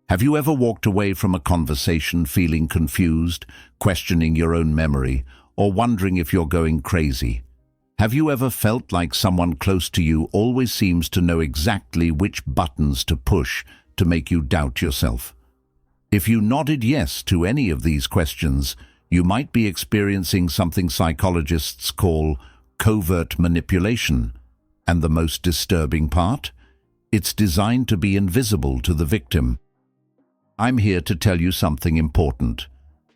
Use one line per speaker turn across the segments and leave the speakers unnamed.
Have you ever walked away from a conversation feeling confused, questioning your own memory, or wondering if you're going crazy? Have you ever felt like someone close to you always seems to know exactly which buttons to push to make you doubt yourself? If you nodded yes to any of these questions, you might be experiencing something psychologists call covert manipulation. And the most disturbing part? It's designed to be invisible to the victim. I'm here to tell you something important.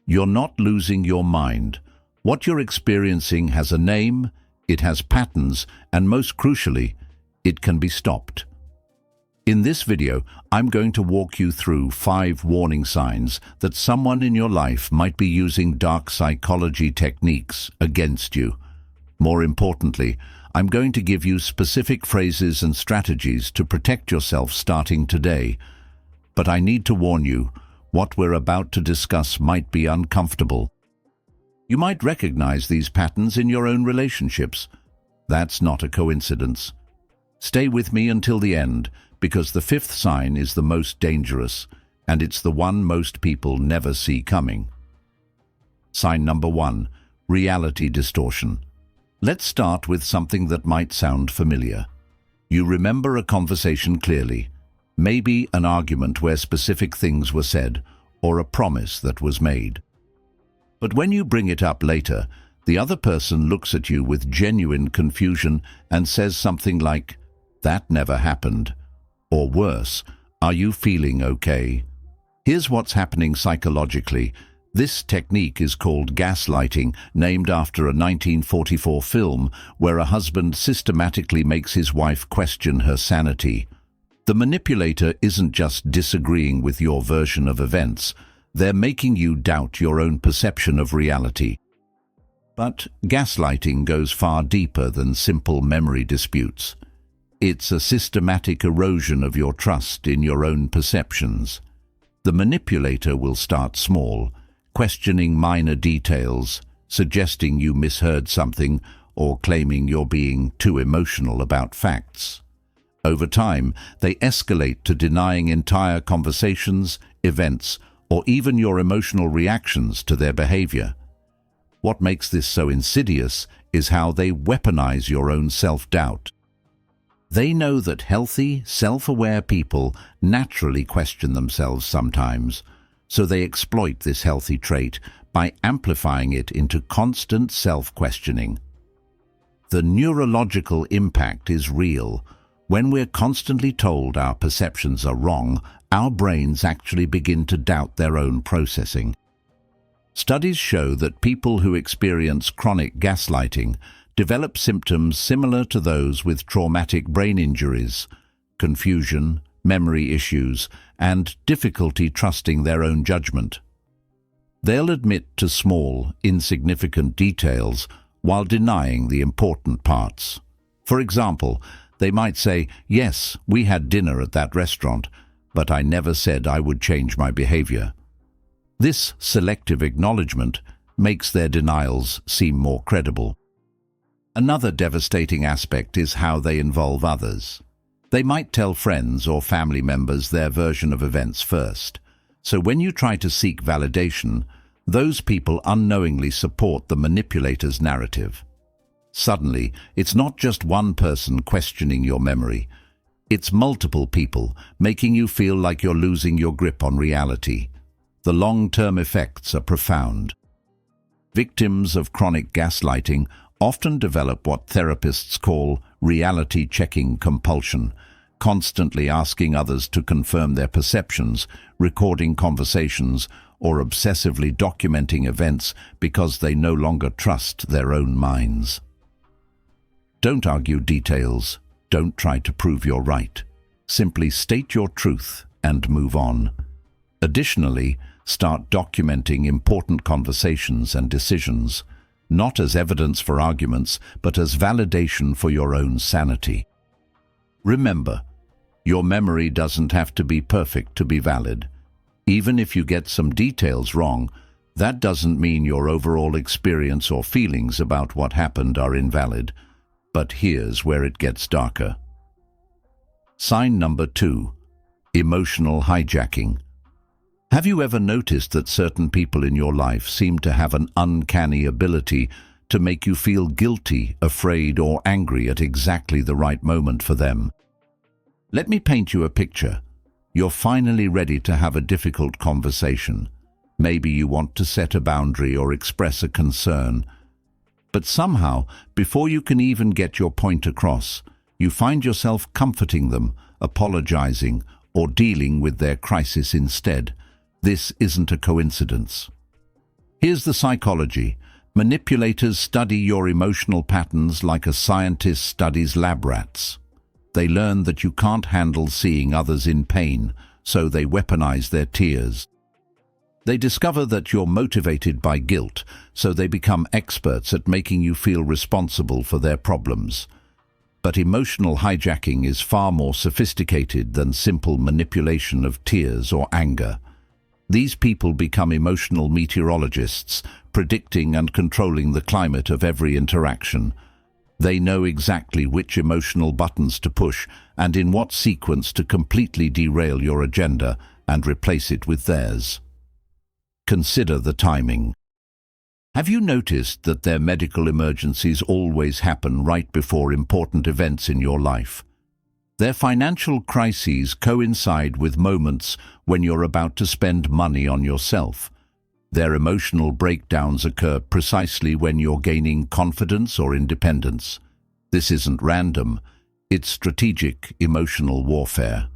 You're not losing your mind. What you're experiencing has a name, it has patterns, and most crucially, it can be stopped. In this video, I'm going to walk you through 5 warning signs that someone in your life might be using dark psychology techniques against you. More importantly, I'm going to give you specific phrases and strategies to protect yourself starting today. But I need to warn you, what we're about to discuss might be uncomfortable. You might recognize these patterns in your own relationships. That's not a coincidence. Stay with me until the end, because the 5th sign is the most dangerous, and it's the one most people never see coming. Sign number 1, reality distortion. Let's start with something that might sound familiar. You remember a conversation clearly. Maybe an argument where specific things were said, or a promise that was made. But when you bring it up later, the other person looks at you with genuine confusion and says something like, "That never happened." Or worse, "Are you feeling okay?" Here's what's happening psychologically. This technique is called gaslighting, named after a 1944 film where a husband systematically makes his wife question her sanity. The manipulator isn't just disagreeing with your version of events, they're making you doubt your own perception of reality. But gaslighting goes far deeper than simple memory disputes. It's a systematic erosion of your trust in your own perceptions. The manipulator will start small, questioning minor details, suggesting you misheard something, or claiming you're being too emotional about facts. Over time, they escalate to denying entire conversations, events, or even your emotional reactions to their behavior. What makes this so insidious is how they weaponize your own self-doubt. They know that healthy, self-aware people naturally question themselves sometimes, so they exploit this healthy trait by amplifying it into constant self-questioning. The neurological impact is real. When we're constantly told our perceptions are wrong, our brains actually begin to doubt their own processing. Studies show that people who experience chronic gaslighting develop symptoms similar to those with traumatic brain injuries, confusion, memory issues, and difficulty trusting their own judgment. They'll admit to small, insignificant details while denying the important parts. For example, they might say, "Yes, we had dinner at that restaurant, but I never said I would change my behavior." This selective acknowledgement makes their denials seem more credible. Another devastating aspect is how they involve others. They might tell friends or family members their version of events first. So when you try to seek validation, those people unknowingly support the manipulator's narrative. Suddenly, it's not just one person questioning your memory. It's multiple people, making you feel like you're losing your grip on reality. The long-term effects are profound. Victims of chronic gaslighting often develop what therapists call reality-checking compulsion, constantly asking others to confirm their perceptions, recording conversations, or obsessively documenting events because they no longer trust their own minds. Don't argue details. Don't try to prove you're right. Simply state your truth and move on. Additionally, start documenting important conversations and decisions, not as evidence for arguments, but as validation for your own sanity. Remember, your memory doesn't have to be perfect to be valid. Even if you get some details wrong, that doesn't mean your overall experience or feelings about what happened are invalid. But here's where it gets darker. Sign number 2, emotional hijacking, Have you ever noticed that certain people in your life seem to have an uncanny ability to make you feel guilty, afraid, or angry at exactly the right moment for them? Let me paint you a picture. You're finally ready to have a difficult conversation. Maybe you want to set a boundary or express a concern. But somehow, before you can even get your point across, you find yourself comforting them, apologizing, or dealing with their crisis instead. This isn't a coincidence. Here's the psychology. Manipulators study your emotional patterns like a scientist studies lab rats. They learn that you can't handle seeing others in pain, so they weaponize their tears. They discover that you're motivated by guilt, so they become experts at making you feel responsible for their problems. But emotional hijacking is far more sophisticated than simple manipulation of tears or anger. These people become emotional meteorologists, predicting and controlling the climate of every interaction. They know exactly which emotional buttons to push and in what sequence to completely derail your agenda and replace it with theirs. Consider the timing. Have you noticed that their medical emergencies always happen right before important events in your life? Their financial crises coincide with moments when you're about to spend money on yourself. Their emotional breakdowns occur precisely when you're gaining confidence or independence. This isn't random, it's strategic emotional warfare.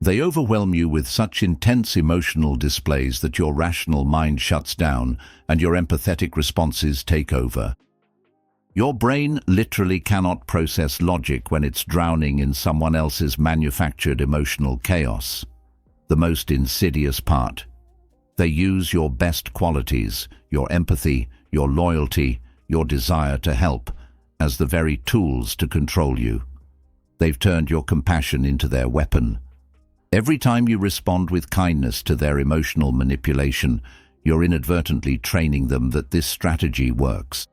They overwhelm you with such intense emotional displays that your rational mind shuts down and your empathetic responses take over. Your brain literally cannot process logic when it's drowning in someone else's manufactured emotional chaos. The most insidious part. They use your best qualities, your empathy, your loyalty, your desire to help, as the very tools to control you. They've turned your compassion into their weapon. Every time you respond with kindness to their emotional manipulation, you're inadvertently training them that this strategy works.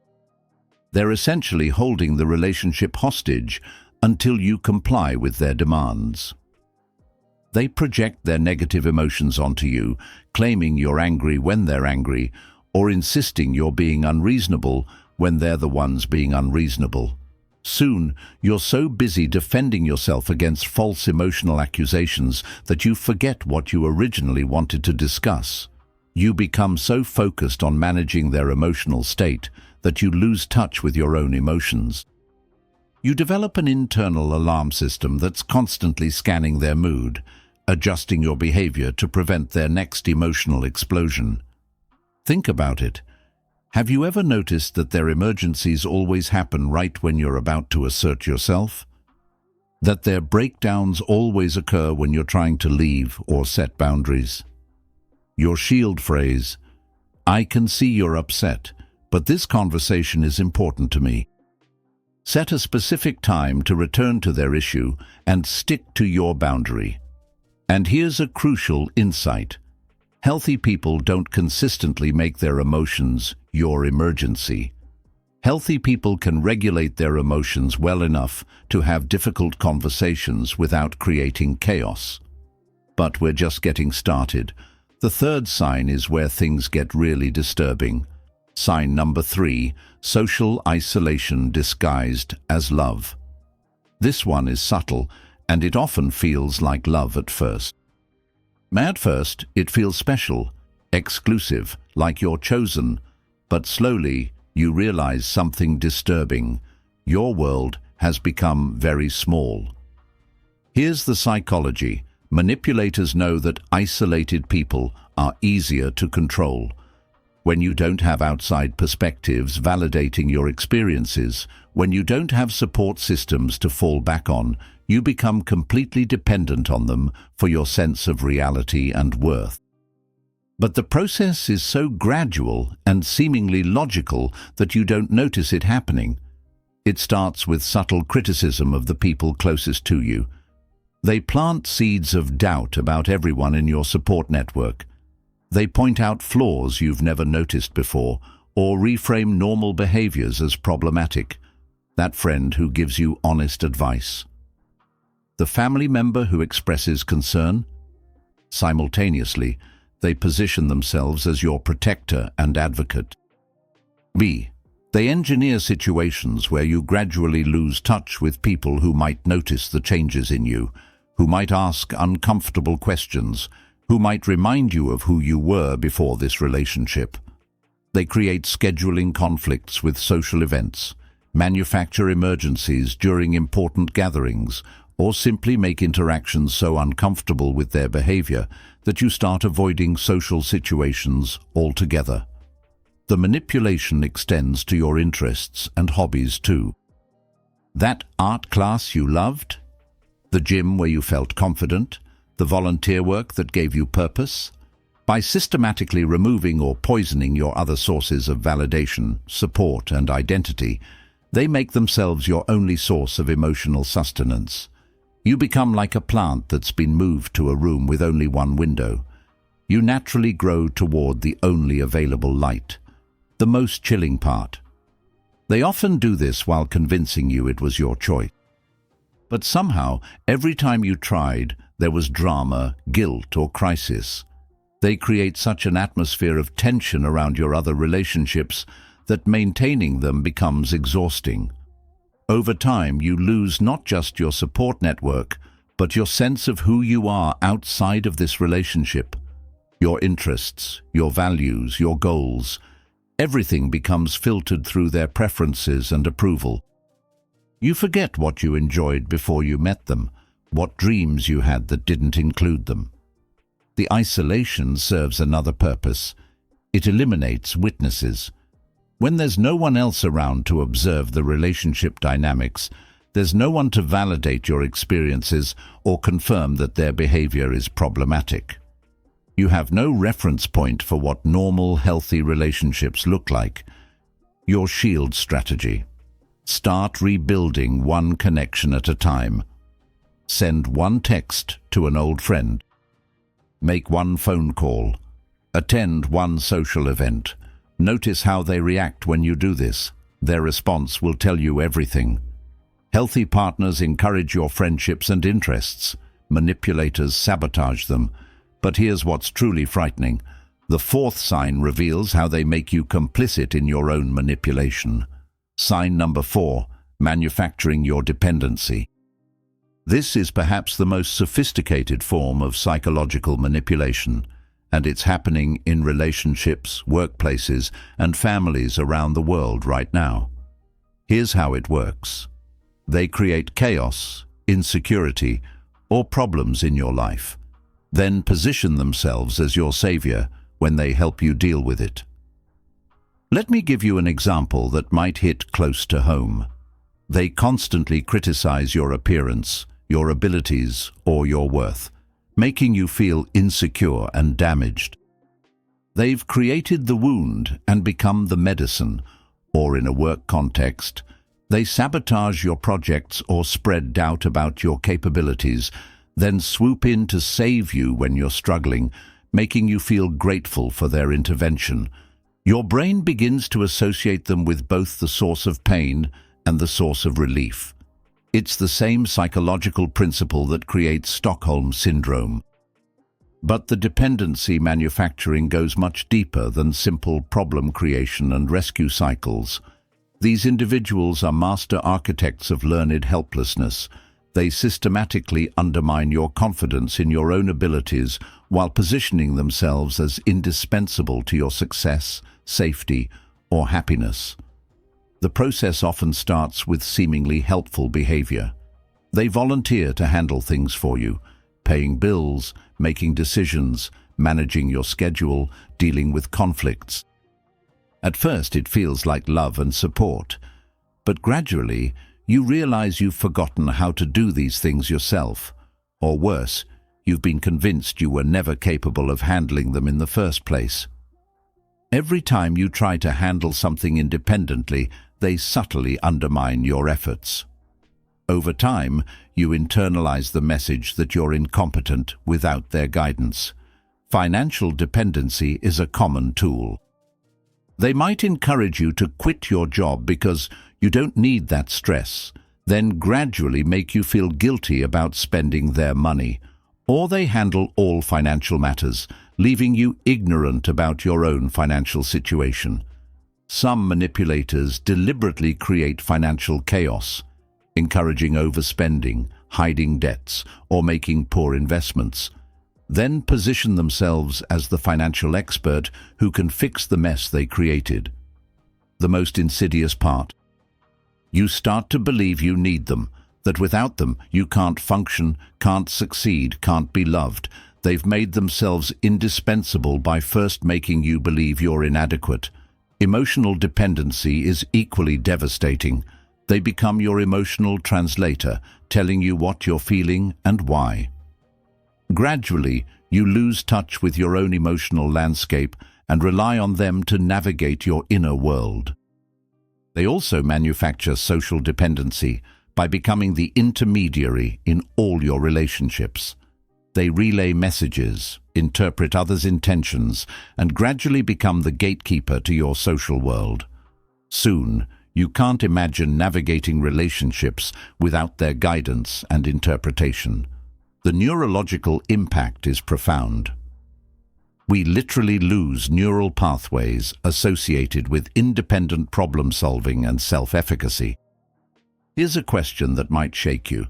They're essentially holding the relationship hostage until you comply with their demands. They project their negative emotions onto you, claiming you're angry when they're angry, or insisting you're being unreasonable when they're the ones being unreasonable. Soon, you're so busy defending yourself against false emotional accusations that you forget what you originally wanted to discuss. You become so focused on managing their emotional state that you lose touch with your own emotions. You develop an internal alarm system that's constantly scanning their mood, adjusting your behavior to prevent their next emotional explosion. Think about it. Have you ever noticed that their emergencies always happen right when you're about to assert yourself? That their breakdowns always occur when you're trying to leave or set boundaries? Your shield phrase, "I can see you're upset, but this conversation is important to me." Set a specific time to return to their issue and stick to your boundary. And here's a crucial insight. Healthy people don't consistently make their emotions your emergency. Healthy people can regulate their emotions well enough to have difficult conversations without creating chaos. But we're just getting started. The third sign is where things get really disturbing. Sign number 3, social isolation disguised as love. This one is subtle, and it often feels like love at first. At first, it feels special, exclusive, like you're chosen, but slowly you realize something disturbing. Your world has become very small. Here's the psychology. Manipulators know that isolated people are easier to control. When you don't have outside perspectives validating your experiences, when you don't have support systems to fall back on, you become completely dependent on them for your sense of reality and worth. But the process is so gradual and seemingly logical that you don't notice it happening. It starts with subtle criticism of the people closest to you. They plant seeds of doubt about everyone in your support network. They point out flaws you've never noticed before, or reframe normal behaviors as problematic. That friend who gives you honest advice. The family member who expresses concern. Simultaneously, they position themselves as your protector and advocate. B. They engineer situations where you gradually lose touch with people who might notice the changes in you, who might ask uncomfortable questions, who might remind you of who you were before this relationship. They create scheduling conflicts with social events, manufacture emergencies during important gatherings, or simply make interactions so uncomfortable with their behavior that you start avoiding social situations altogether. The manipulation extends to your interests and hobbies too. That art class you loved? The gym where you felt confident? The volunteer work that gave you purpose? By systematically removing or poisoning your other sources of validation, support, and identity, they make themselves your only source of emotional sustenance. You become like a plant that's been moved to a room with only one window. You naturally grow toward the only available light, the most chilling part. They often do this while convincing you it was your choice. But somehow, every time you tried, there was drama, guilt, or crisis. They create such an atmosphere of tension around your other relationships that maintaining them becomes exhausting. Over time, you lose not just your support network, but your sense of who you are outside of this relationship. Your interests, your values, your goals, everything becomes filtered through their preferences and approval. You forget what you enjoyed before you met them, what dreams you had that didn't include them. The isolation serves another purpose. It eliminates witnesses. When there's no one else around to observe the relationship dynamics, there's no one to validate your experiences or confirm that their behavior is problematic. You have no reference point for what normal, healthy relationships look like. Your shield strategy. Start rebuilding one connection at a time. Send one text to an old friend. Make one phone call. Attend one social event. Notice how they react when you do this. Their response will tell you everything. Healthy partners encourage your friendships and interests. Manipulators sabotage them. But here's what's truly frightening. The fourth sign reveals how they make you complicit in your own manipulation. Sign number 4, manufacturing your dependency. This is perhaps the most sophisticated form of psychological manipulation, and it's happening in relationships, workplaces, and families around the world right now. Here's how it works. They create chaos, insecurity, or problems in your life, then position themselves as your savior when they help you deal with it. Let me give you an example that might hit close to home. They constantly criticize your appearance, your abilities, or your worth, making you feel insecure and damaged. They've created the wound and become the medicine, or in a work context, they sabotage your projects or spread doubt about your capabilities, then swoop in to save you when you're struggling, making you feel grateful for their intervention. Your brain begins to associate them with both the source of pain and the source of relief. It's the same psychological principle that creates Stockholm Syndrome. But the dependency manufacturing goes much deeper than simple problem creation and rescue cycles. These individuals are master architects of learned helplessness. They systematically undermine your confidence in your own abilities while positioning themselves as indispensable to your success, safety, or happiness. The process often starts with seemingly helpful behavior. They volunteer to handle things for you, paying bills, making decisions, managing your schedule, dealing with conflicts. At first, it feels like love and support, but gradually, you realize you've forgotten how to do these things yourself, or worse, you've been convinced you were never capable of handling them in the first place. Every time you try to handle something independently, they subtly undermine your efforts. Over time, you internalize the message that you're incompetent without their guidance. Financial dependency is a common tool. They might encourage you to quit your job because you don't need that stress, then gradually make you feel guilty about spending their money, Or they handle all financial matters, leaving you ignorant about your own financial situation. Some manipulators deliberately create financial chaos, encouraging overspending, hiding debts, or making poor investments, then position themselves as the financial expert who can fix the mess they created. The most insidious part: you start to believe you need them, that without them you can't function, can't succeed, can't be loved. They've made themselves indispensable by first making you believe you're inadequate. Emotional dependency is equally devastating. They become your emotional translator, telling you what you're feeling and why. Gradually, you lose touch with your own emotional landscape and rely on them to navigate your inner world. They also manufacture social dependency by becoming the intermediary in all your relationships. They relay messages, interpret others' intentions, and gradually become the gatekeeper to your social world. Soon, you can't imagine navigating relationships without their guidance and interpretation. The neurological impact is profound. We literally lose neural pathways associated with independent problem-solving and self-efficacy. Here's a question that might shake you.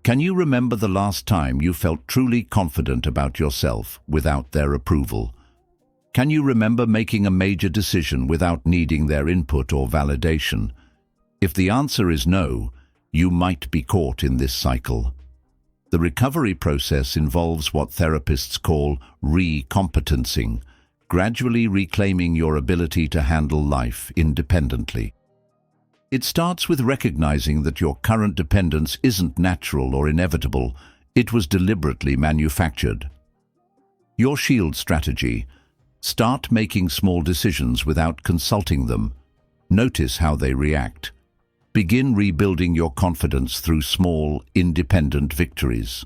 Can you remember the last time you felt truly confident about yourself without their approval? Can you remember making a major decision without needing their input or validation? If the answer is no, you might be caught in this cycle. The recovery process involves what therapists call recompetencing, gradually reclaiming your ability to handle life independently. It starts with recognizing that your current dependence isn't natural or inevitable. It was deliberately manufactured. Your shield strategy: start making small decisions without consulting them. Notice how they react. Begin rebuilding your confidence through small, independent victories.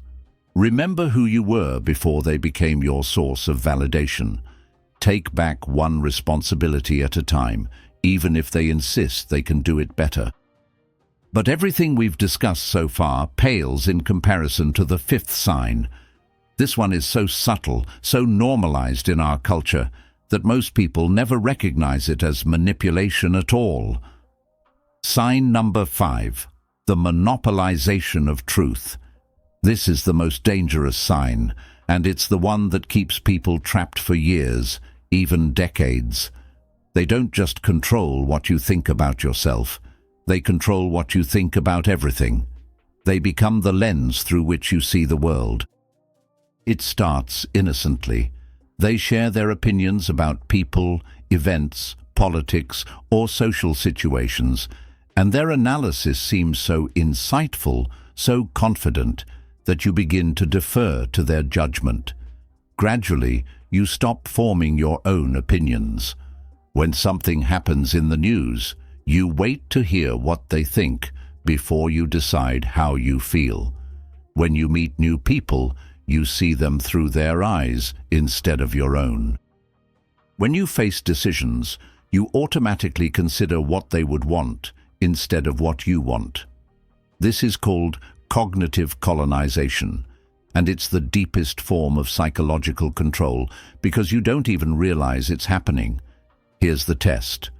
Remember who you were before they became your source of validation. Take back one responsibility at a time, even if they insist they can do it better. But everything we've discussed so far pales in comparison to the fifth sign. This one is so subtle, so normalized in our culture, that most people never recognize it as manipulation at all. Sign number 5, the monopolization of truth. This is the most dangerous sign, and it's the one that keeps people trapped for years, even decades. They don't just control what you think about yourself. They control what you think about everything. They become the lens through which you see the world. It starts innocently. They share their opinions about people, events, politics, or social situations, and their analysis seems so insightful, so confident, that you begin to defer to their judgment. Gradually, you stop forming your own opinions. When something happens in the news, you wait to hear what they think before you decide how you feel. When you meet new people, you see them through their eyes instead of your own. When you face decisions, you automatically consider what they would want instead of what you want. This is called cognitive colonization, and it's the deepest form of psychological control because you don't even realize it's happening. Here's the test.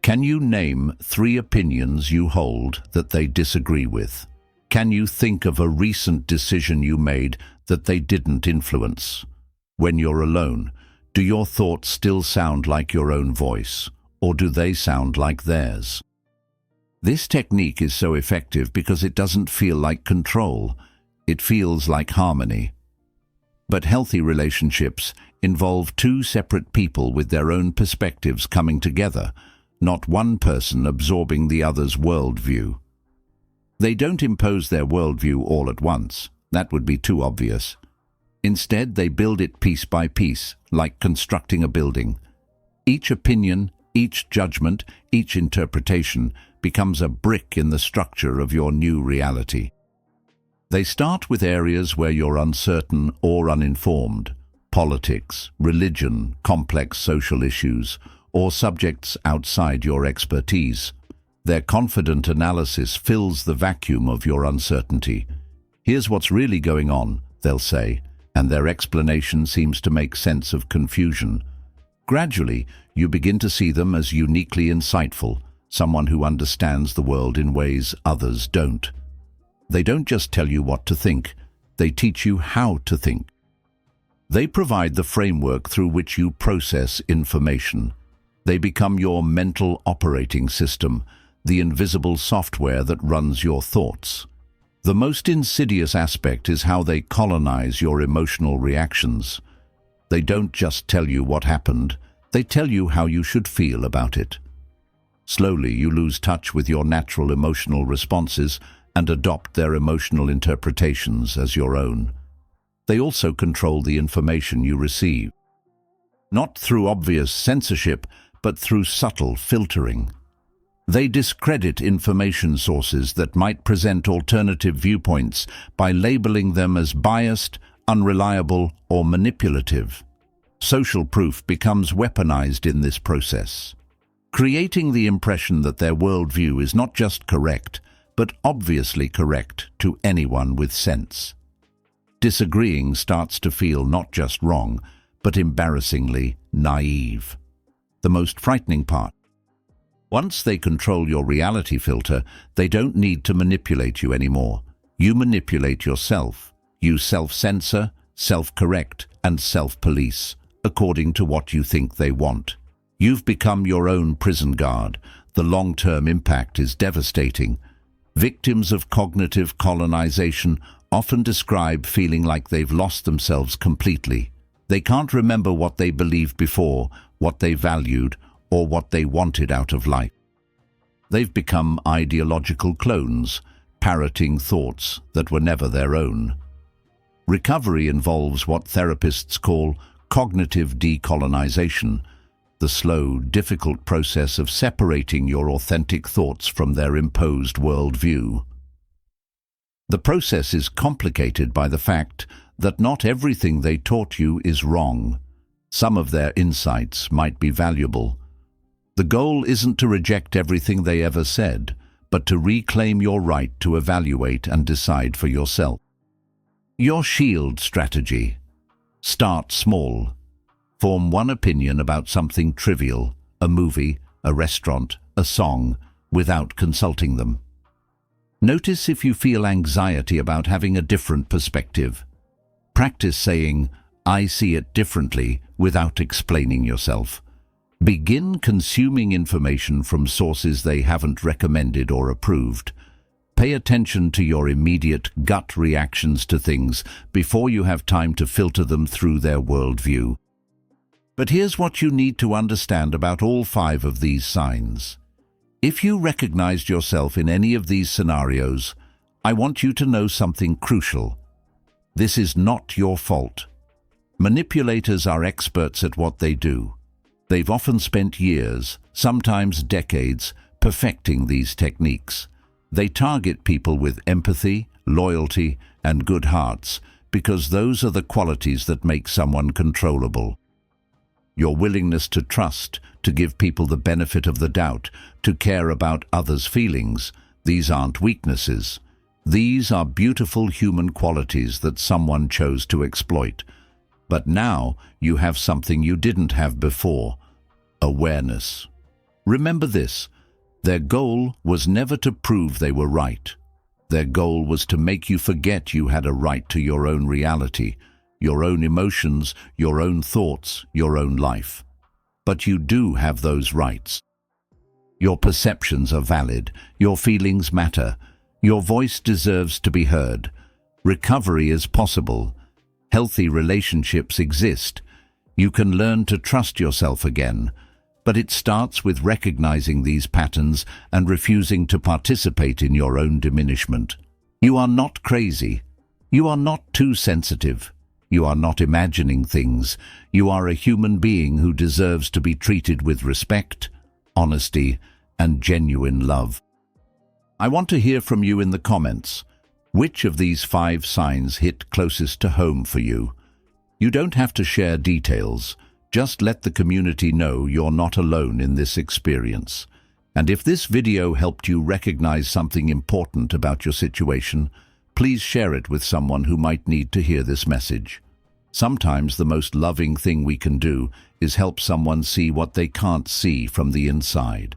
Can you name 3 opinions you hold that they disagree with? Can you think of a recent decision you made that they didn't influence? When you're alone, do your thoughts still sound like your own voice, or do they sound like theirs? This technique is so effective because it doesn't feel like control. It feels like harmony. But healthy relationships involve 2 separate people with their own perspectives coming together, not one person absorbing the other's worldview. They don't impose their worldview all at once. That would be too obvious. Instead, they build it piece by piece, like constructing a building. Each opinion, each judgment, each interpretation becomes a brick in the structure of your new reality. They start with areas where you're uncertain or uninformed: politics, religion, complex social issues, or subjects outside your expertise. Their confident analysis fills the vacuum of your uncertainty. Here's what's really going on, they'll say. and their explanation seems to make sense of confusion. Gradually, you begin to see them as uniquely insightful, someone who understands the world in ways others don't. They don't just tell you what to think, they teach you how to think. They provide the framework through which you process information. They become your mental operating system, the invisible software that runs your thoughts. The most insidious aspect is how they colonize your emotional reactions. They don't just tell you what happened, they tell you how you should feel about it. Slowly, you lose touch with your natural emotional responses and adopt their emotional interpretations as your own. They also control the information you receive. Not through obvious censorship, but through subtle filtering. They discredit information sources that might present alternative viewpoints by labeling them as biased, unreliable, or manipulative. Social proof becomes weaponized in this process, creating the impression that their worldview is not just correct, but obviously correct to anyone with sense. Disagreeing starts to feel not just wrong, but embarrassingly naive. The most frightening part. Once they control your reality filter, they don't need to manipulate you anymore. You manipulate yourself. You self-censor, self-correct, and self-police, according to what you think they want. You've become your own prison guard. The long-term impact is devastating. Victims of cognitive colonization often describe feeling like they've lost themselves completely. They can't remember what they believed before, what they valued, or what they wanted out of life. They've become ideological clones, parroting thoughts that were never their own. Recovery involves what therapists call cognitive decolonization, the slow, difficult process of separating your authentic thoughts from their imposed worldview. The process is complicated by the fact that not everything they taught you is wrong. Some of their insights might be valuable. The goal isn't to reject everything they ever said, but to reclaim your right to evaluate and decide for yourself. Your shield strategy. Start small. Form one opinion about something trivial, a movie, a restaurant, a song, without consulting them. Notice if you feel anxiety about having a different perspective. Practice saying, "I see it differently," without explaining yourself. Begin consuming information from sources they haven't recommended or approved. Pay attention to your immediate gut reactions to things before you have time to filter them through their worldview. But here's what you need to understand about all 5 of these signs. If you recognized yourself in any of these scenarios, I want you to know something crucial. This is not your fault. Manipulators are experts at what they do. They've often spent years, sometimes decades, perfecting these techniques. They target people with empathy, loyalty, and good hearts because those are the qualities that make someone controllable. Your willingness to trust, to give people the benefit of the doubt, to care about others' feelings, these aren't weaknesses. These are beautiful human qualities that someone chose to exploit. But now you have something you didn't have before: awareness. Remember this: their goal was never to prove they were right. Their goal was to make you forget you had a right to your own reality, your own emotions, your own thoughts, your own life. But you do have those rights. Your perceptions are valid, your feelings matter, your voice deserves to be heard. Recovery is possible. Healthy relationships exist. You can learn to trust yourself again. But it starts with recognizing these patterns and refusing to participate in your own diminishment. You are not crazy. You are not too sensitive. You are not imagining things. You are a human being who deserves to be treated with respect, honesty, and genuine love. I want to hear from you in the comments. Which of these 5 signs hit closest to home for you? You don't have to share details. Just let the community know you're not alone in this experience. And if this video helped you recognize something important about your situation, please share it with someone who might need to hear this message. Sometimes the most loving thing we can do is help someone see what they can't see from the inside.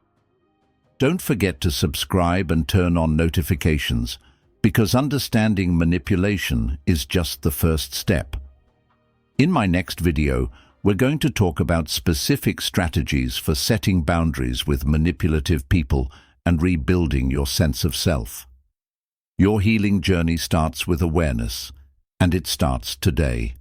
Don't forget to subscribe and turn on notifications, because understanding manipulation is just the first step. In my next video, we're going to talk about specific strategies for setting boundaries with manipulative people and rebuilding your sense of self. Your healing journey starts with awareness, and it starts today.